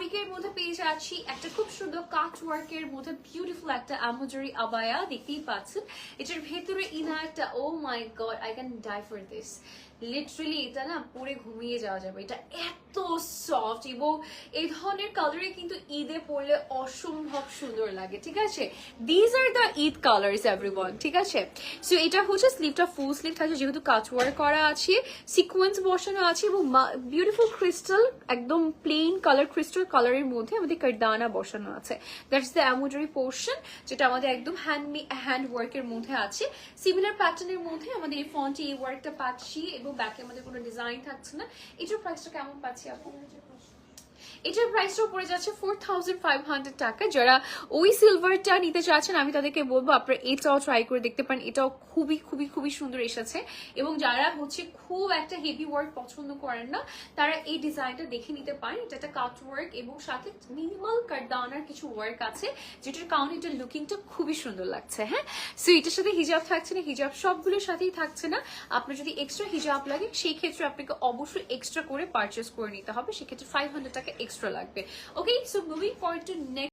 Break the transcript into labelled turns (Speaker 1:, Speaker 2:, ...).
Speaker 1: ফ্যাব্রিকের মধ্যে পেয়ে যাচ্ছি একটা খুব সুন্দর কাট ওয়ার্কের মধ্যে বিউটিফুল একটা আমজরি আবায়া, দেখতেই পাচ্ছেন। এটার ভেতরে ইনারটা, oh my God, I can die for this. Literally এটা না পরে ঘুমিয়ে যাওয়া যাবে, এটা এত সফট এবং এই ধরনের কালারে কিন্তু ঈদে পরলে অসম্ভব সুন্দর লাগে, ঠিক আছে। These are the Eid colours everyone, ঠিক আছে। সো এটা হচ্ছে স্লিভটা ফুল স্লিভ থাকছে, যেহেতু কাজ ওয়ার্ক করা আছে, সিকোয়েন্স বসানো আছে এবং বিউটিফুল ক্রিস্টাল, একদম প্লেন কালার ক্রিস্টাল কালারের মধ্যে আমাদের কারদানা বসানো আছে। দ্যাটস দ্য এমব্রয়ডারি পোর্শন, যেটা আমাদের একদম হ্যান্ড ওয়ার্কের মধ্যে আছে। সিমিলার প্যাটার্নের মধ্যে আমাদের এই ফন্টে এই ওয়ার্কটা পাচ্ছি এবং ব্যাকে আমাদের কোনো ডিজাইন থাকছে না। এটার প্রাইসটা কেমন পাচ্ছি আপু? এটার প্রাইসটাও পড়ে যাচ্ছে 4500 টাকা। যারা ওই সিলভারটা নিতে চাচ্ছেন আমি তাদেরকে বলবো আপনারা এটাও ট্রাই করে দেখতে পারেন, এটাও খুবই খুবই খুবই সুন্দর এসেছে। এবং যারা হচ্ছে খুব একটা হেভি ওয়ার্ক পছন্দ করেন না তারা এই ডিজাইনটা দেখে নিতে পারেন। এটা একটা কাট ওয়ার্ক এবং সাথে মিনিমাল কারদানার কিছু ওয়ার্ক আছে, যেটার কারণে এটার লুকিংটা খুবই সুন্দর লাগছে। হ্যাঁ, সো এটার সাথে হিজাব থাকছে না, হিজাব সবগুলোর সাথেই থাকছে না। আপনার যদি এক্সট্রা হিজাব লাগে সেই ক্ষেত্রে আপনাকে অবশ্যই এক্সট্রা করে পারচেস করে নিতে হবে, সেক্ষেত্রে 500 টাকা এক্সট্রা লাগবে। Okay, so moving forward to next